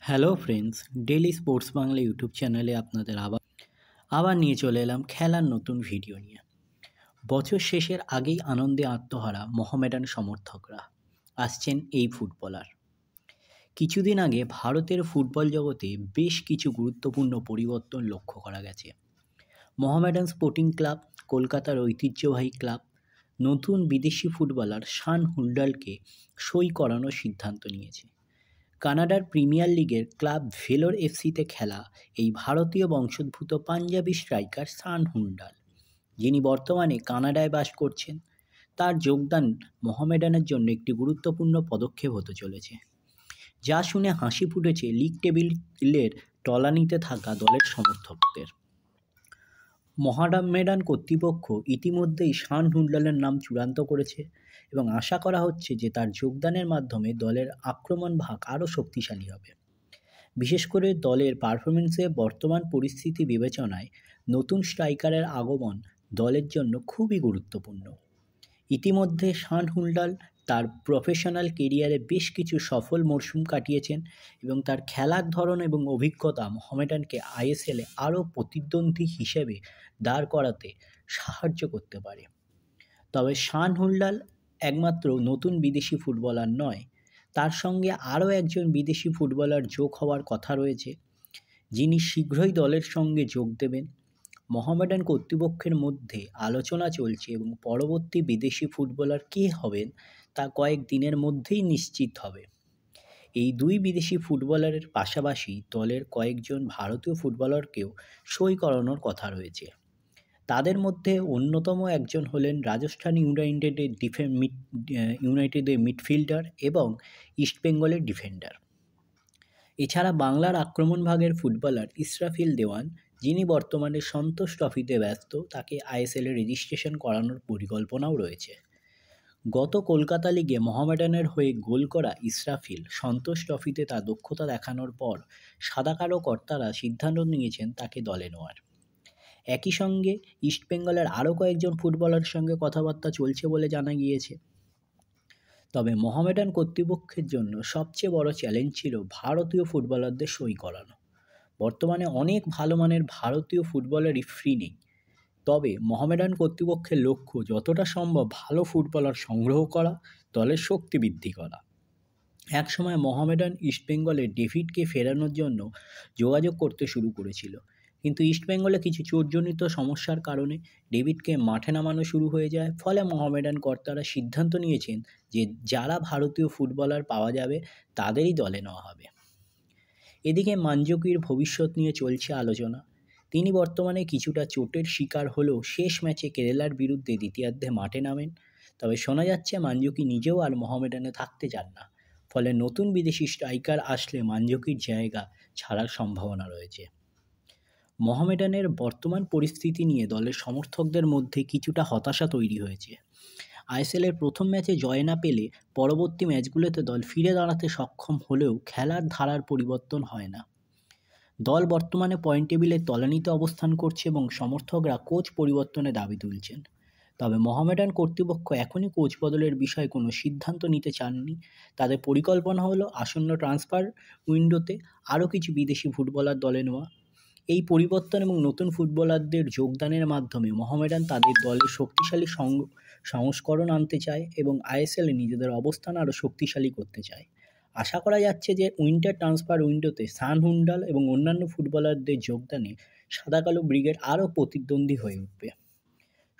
Hello friends, daily sports Bangla YouTube চ্যানেলে আপনাদের আবার নিয়ে চলে এলাম খেলার নতুন ভিডিও নিয়ে। বছর শেষের আগেই আনন্দে আত্মহারা মোহামেডান সমর্থকরা আসছেন এই ফুটবলার। কিছুদিন আগে ভারতের ফুটবল জগতে বেশ কিছু গুরুত্বপূর্ণ পরিবর্তন লক্ষ্য করা গেছে। মোহামেডান স্পোর্টিং ক্লাব, কলকাতার ঐতিহ্যবাহী ক্লাব, নতুন বিদেশি ফুটবলার শান হুল্ডালকে সই করানোর সিদ্ধান্ত নিয়েছে। কানাডার প্রিমিয়ার লিগের ক্লাব ভেলোর এফসিতে খেলা এই ভারতীয় বংশোদ্ভূত পাঞ্জাবি স্ট্রাইকার শান হুল্ডাল, যিনি বর্তমানে কানাডায় বাস করছেন, তার যোগদান মোহামেডানের জন্য একটি গুরুত্বপূর্ণ পদক্ষেপ হতে চলেছে, যা শুনে হাসি ফুটেছে লিগ টেবিলের তলানিতে থাকা দলের সমর্থকদের। মোহামেডান কর্তৃপক্ষ ইতিমধ্যেই শান হুল্ডালের নাম চূড়ান্ত করেছে এবং আশা করা হচ্ছে যে তার যোগদানের মাধ্যমে দলের আক্রমণ ভাগ আরও শক্তিশালী হবে। বিশেষ করে দলের পারফরমেন্সে বর্তমান পরিস্থিতি বিবেচনায় নতুন স্ট্রাইকারের আগমন দলের জন্য খুবই গুরুত্বপূর্ণ। ইতিমধ্যে শান হুল্ডাল তার প্রফেশনাল কেরিয়ারে বেশ কিছু সফল মরশুম কাটিয়েছেন এবং তার খেলার ধরন এবং অভিজ্ঞতা মোহামেডানকে আইএসএলে আরও প্রতিদ্বন্দ্বী হিসেবে দাঁড় করাতে সাহায্য করতে পারে। তবে শান হুল্ডাল একমাত্র নতুন বিদেশি ফুটবলার নয়, তার সঙ্গে আরও একজন বিদেশি ফুটবলার যোগ হওয়ার কথা রয়েছে, যিনি শীঘ্রই দলের সঙ্গে যোগ দেবেন। মোহামেডান কর্তৃপক্ষের মধ্যে আলোচনা চলছে এবং পরবর্তী বিদেশি ফুটবলার কে হবেন তা কয়েক দিনের মধ্যেই নিশ্চিত হবে। এই দুই বিদেশি ফুটবলারের পাশাপাশি দলের কয়েকজন ভারতীয় ফুটবলারকেও সই করানোর কথা রয়েছে। তাদের মধ্যে অন্যতম একজন হলেন রাজস্থান ইউনাইটেডের মিডফিল্ডার এবং ইস্টবেঙ্গলের ডিফেন্ডার। এছাড়া বাংলার আক্রমণ ভাগের ফুটবলার ইসরাফিল দেওয়ান, যিনি বর্তমানে সন্তোষ ট্রফিতে ব্যস্ত, তাকে আইএসএলে রেজিস্ট্রেশন করানোর পরিকল্পনাও রয়েছে। গত কলকাতা লিগে মোহামেডানের হয়ে গোল করা ইসরাফিল সন্তোষ ট্রফিতে তার দক্ষতা দেখানোর পর সাদা কালো কর্তারা সিদ্ধান্ত নিয়েছেন তাকে দলে নেওয়ার। একই সঙ্গে ইস্টবেঙ্গলের আরও কয়েকজন ফুটবলারের সঙ্গে কথাবার্তা চলছে বলে জানা গিয়েছে। তবে মোহামেডান কর্তৃপক্ষের জন্য সবচেয়ে বড় চ্যালেঞ্জ ছিল ভারতীয় ফুটবলারদের সই করানো। বর্তমানে অনেক ভালো মানের ভারতীয় ফুটবলারই ফ্রি নেই। তবে মোহামেডান কর্তৃপক্ষের লক্ষ্য যতটা সম্ভব ভালো ফুটবলার সংগ্রহ করা, দলের শক্তি বৃদ্ধি করা। একসময় মোহামেডান ইস্টবেঙ্গলের ডেভিডকে ফেরানোর জন্য যোগাযোগ করতে শুরু করেছিল, কিন্তু ইস্টবেঙ্গলে কিছু চোটজনিত সমস্যার কারণে ডেভিডকে মাঠে নামানো শুরু হয়ে যায়। ফলে মোহামেডান কর্তারা সিদ্ধান্ত নিয়েছেন যে যারা ভারতীয় ফুটবলার পাওয়া যাবে তাদেরই দলে নেওয়া হবে। এদিকে মানজুকির ভবিষ্যৎ নিয়ে চলছে আলোচনা। তিনি বর্তমানে কিছুটা চোটের শিকার হলেও শেষ ম্যাচে কেরালার বিরুদ্ধে দ্বিতীয়ার্ধে মাঠে নামেন। তবে শোনা যাচ্ছে মানজুকি নিজেও আর মোহামেডানে থাকতে চান না। ফলে নতুন বিদেশি স্ট্রাইকার আসলে মানজুকির জায়গা ছাড়ার সম্ভাবনা রয়েছে। মোহামেডানের বর্তমান পরিস্থিতি নিয়ে দলের সমর্থকদের মধ্যে কিছুটা হতাশা তৈরি হয়েছে। আইএসএলের প্রথম ম্যাচে জয় না পেলে পরবর্তী ম্যাচগুলোতে দল ফিরে দাঁড়াতে সক্ষম হলেও খেলার ধারার পরিবর্তন হয় না। দল বর্তমানে পয়েন্ট টেবিলের তলানিতে অবস্থান করছে এবং সমর্থকরা কোচ পরিবর্তনের দাবি তুলছেন। তবে মোহামেডান কর্তৃপক্ষ এখনই কোচ বদলের বিষয়ে কোনো সিদ্ধান্ত নিতে চাননি। তাদের পরিকল্পনা হলো আসন্ন ট্রান্সফার উইন্ডোতে আরও কিছু বিদেশি ফুটবলার দলে নেওয়া। এই পরিবর্তন এবং নতুন ফুটবলারদের যোগদানের মাধ্যমে মোহামেডান তাদের দলের শক্তিশালী সংস্করণ আনতে চায় এবং আইএসএলে নিজেদের অবস্থান আরও শক্তিশালী করতে চায়। আশা করা যাচ্ছে যে উইন্টার ট্রান্সফার উইন্ডোতে শান হুল্ডাল এবং অন্যান্য ফুটবলারদের যোগদানে সাদা কালো ব্রিগেড আরও প্রতিদ্বন্দ্বী হয়ে উঠবে।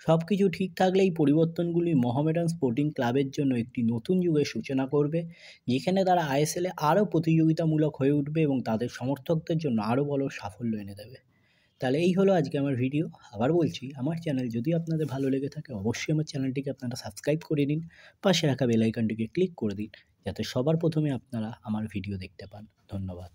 সব কিছু ঠিক থাকলে এই পরিবর্তনগুলি মোহামেডান স্পোর্টিং ক্লাবের জন্য একটি নতুন যুগের সূচনা করবে, যেখানে তারা আইএসএলে আরও প্রতিযোগিতামূলক হয়ে উঠবে এবং তাদের সমর্থকদের জন্য আরও বড় সাফল্য এনে দেবে। তাহলে এই হলো আজকে আমার ভিডিও। আবার বলছি, আমার চ্যানেল যদি আপনাদের ভালো লেগে থাকে অবশ্যই আমার চ্যানেলটিকে আপনারা সাবস্ক্রাইব করে নিন, পাশে রাখা বেল আইকনটিকে ক্লিক করে দিন, যাতে সবার প্রথমে আপনারা আমার ভিডিও দেখতে পান। ধন্যবাদ।